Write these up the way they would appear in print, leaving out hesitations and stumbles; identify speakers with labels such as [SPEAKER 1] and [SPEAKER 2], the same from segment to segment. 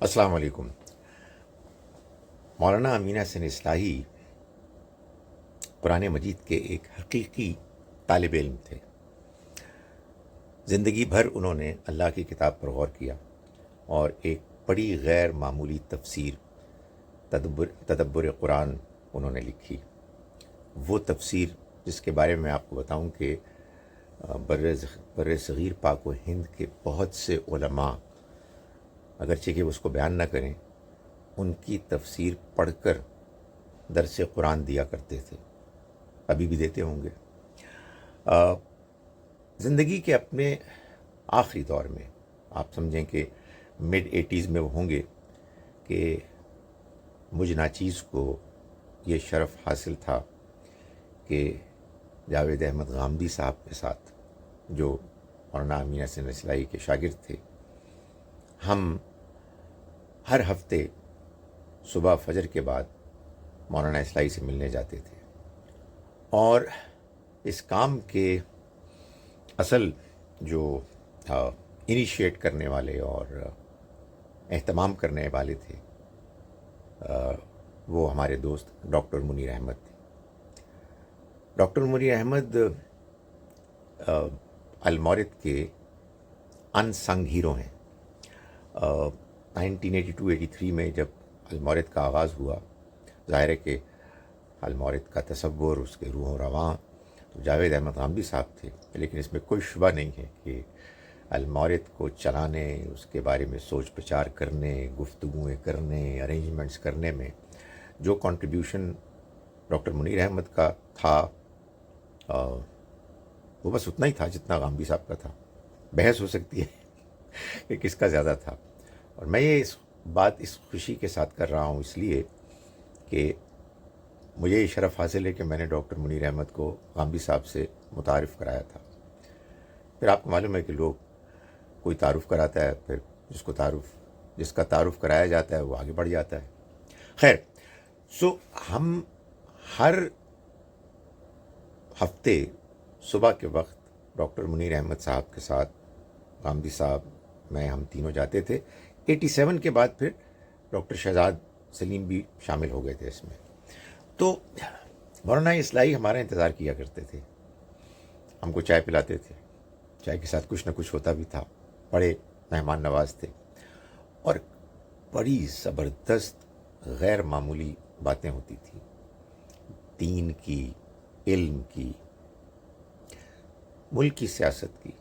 [SPEAKER 1] السلام علیکم۔ مولانا امین حسن اصلاحی قرآن مجید کے ایک حقیقی طالب علم تھے۔ زندگی بھر انہوں نے اللہ کی کتاب پر غور کیا اور ایک بڑی غیر معمولی تفسیر تدبر قرآن انہوں نے لکھی۔ وہ تفسیر جس کے بارے میں آپ کو بتاؤں کہ بر صغیر پاک و ہند کے بہت سے علماء اگرچہ کہ اس کو بیان نہ کریں، ان کی تفسیر پڑھ کر درس قرآن دیا کرتے تھے، ابھی بھی دیتے ہوں گے۔ زندگی کے اپنے آخری دور میں، آپ سمجھیں کہ مڈ 80s میں وہ ہوں گے، کہ مجھ ناچیز کو یہ شرف حاصل تھا کہ جاوید احمد غامدی صاحب کے ساتھ، جو مولانا امین حسن اصلاحی کے شاگرد تھے، ہم ہر ہفتے صبح فجر کے بعد مولانا اصلاحی سے ملنے جاتے تھے۔ اور اس کام کے اصل جو انیشیٹ کرنے والے اور اہتمام کرنے والے تھے، وہ ہمارے دوست ڈاکٹر منیر احمد تھے۔ ڈاکٹر منیر احمد المورد کے ان سنگ ہیرو ہیں۔ 1982-83 میں جب المورد کا آغاز ہوا، ظاہر ہے کہ المورد کا تصور، اس کے روح و رواں تو جاوید احمد غامدی صاحب تھے، لیکن اس میں کوئی شبہ نہیں ہے کہ المورد کو چلانے، اس کے بارے میں سوچ بچار کرنے، گفتگویں کرنے، ارینجمنٹس کرنے میں جو کنٹریبیوشن ڈاکٹر منیر احمد کا تھا، وہ بس اتنا ہی تھا جتنا غامدی صاحب کا تھا۔ بحث ہو سکتی ہے کہ کس کا زیادہ تھا، اور میں یہ اس خوشی کے ساتھ کر رہا ہوں، اس لیے کہ مجھے یہ شرف حاصل ہے کہ میں نے ڈاکٹر منیر احمد کو غامدی صاحب سے متعارف کرایا تھا۔ پھر آپ کو معلوم ہے کہ لوگ کوئی تعارف کراتا ہے، پھر جس کا تعارف کرایا جاتا ہے وہ آگے بڑھ جاتا ہے۔ خیر، ہم ہر ہفتے صبح کے وقت ڈاکٹر منیر احمد صاحب کے ساتھ غامدی صاحب، میں، ہم تینوں جاتے تھے۔ 87 کے بعد پھر ڈاکٹر شہزاد سلیم بھی شامل ہو گئے تھے اس میں۔ تو مولانا اصلاحی ہمارا انتظار کیا کرتے تھے، ہم کو چائے پلاتے تھے، چائے کے ساتھ کچھ نہ کچھ ہوتا بھی تھا، بڑے مہمان نواز تھے، اور بڑی زبردست غیر معمولی باتیں ہوتی تھیں، دین کی، علم کی، ملک کی سیاست کی،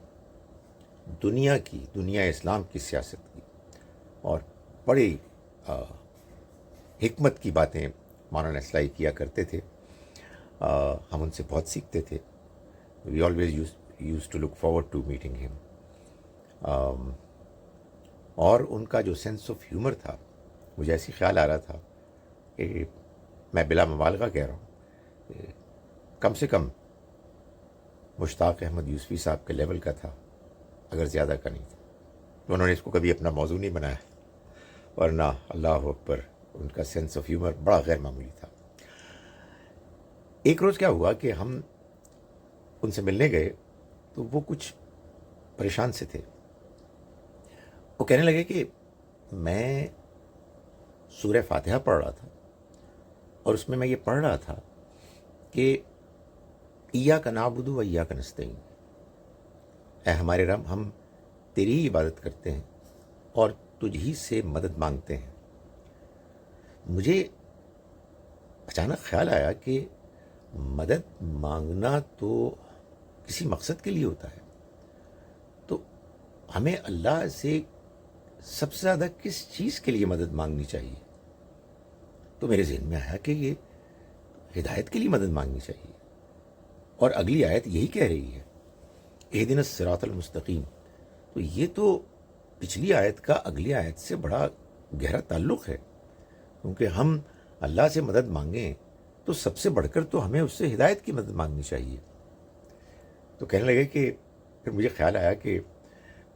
[SPEAKER 1] دنیا اسلام کی سیاست کی، اور بڑی حکمت کی باتیں مولانا اصلاحی کیا کرتے تھے۔ ہم ان سے بہت سیکھتے تھے۔ We always use to look forward to meeting ہم۔ اور ان کا جو سینس آف ہیومر تھا، مجھے ایسی خیال آ رہا تھا کہ میں بلا مبالغہ کہہ رہا ہوں کہ کم سے کم مشتاق احمد یوسفی صاحب کے لیول کا تھا، اگر زیادہ کا نہیں تھا۔ تو انہوں نے اس کو کبھی اپنا موضوع نہیں بنایا، ورنہ اللہ اکبر، ان کا سینس آف ہیومر بڑا غیر معمولی تھا۔ ایک روز کیا ہوا کہ ہم ان سے ملنے گئے تو وہ کچھ پریشان سے تھے۔ وہ کہنے لگے کہ میں سورہ فاتحہ پڑھ رہا تھا، اور اس میں یہ پڑھ رہا تھا کہ ایاک نعبد و ایاک نستعین، اے ہمارے رب، ہم تیری ہی عبادت کرتے ہیں اور تجھ ہی سے مدد مانگتے ہیں۔ مجھے اچانک خیال آیا کہ مدد مانگنا تو کسی مقصد کے لیے ہوتا ہے، تو ہمیں اللہ سے سب سے زیادہ کس چیز کے لیے مدد مانگنی چاہیے؟ تو میرے ذہن میں آیا کہ یہ ہدایت کے لیے مدد مانگنی چاہیے، اور اگلی آیت یہی کہہ رہی ہے، اہدنا الصراط المستقیم۔ تو یہ تو پچھلی آیت کا اگلی آیت سے بڑا گہرا تعلق ہے، کیونکہ ہم اللہ سے مدد مانگیں تو سب سے بڑھ کر تو ہمیں اس سے ہدایت کی مدد مانگنی چاہیے۔ تو کہنے لگے کہ پھر مجھے خیال آیا کہ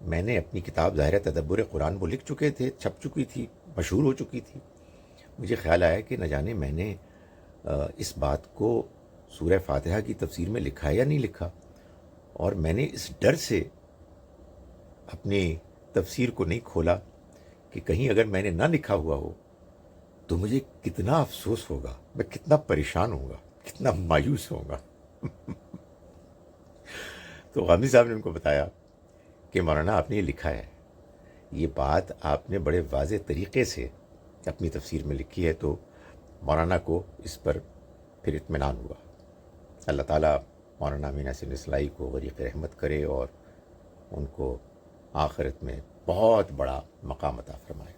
[SPEAKER 1] میں نے اپنی کتاب ظاہر تدبر قرآن وہ لکھ چکے تھے، چھپ چکی تھی، مشہور ہو چکی تھی۔ مجھے خیال آیا کہ نہ جانے میں نے اس بات کو سورہ فاتحہ کی تفسیر میں لکھا یا نہیں لکھا، اور میں نے اس ڈر سے اپنی تفسیر کو نہیں کھولا کہ کہیں اگر میں نے نہ لکھا ہوا ہو تو مجھے کتنا افسوس ہوگا، میں کتنا پریشان ہوں گا، کتنا مایوس ہوں گا۔ تو غامدی صاحب نے ان کو بتایا کہ مولانا آپ نے یہ لکھا ہے، یہ بات آپ نے بڑے واضح طریقے سے اپنی تفسیر میں لکھی ہے، تو مولانا کو اس پر پھر اطمینان ہوا۔ اللہ تعالیٰ مولانا امین احسن اصلاحی کو غریق رحمت کرے اور ان کو آخرت میں بہت بڑا مقام عطا فرمائے۔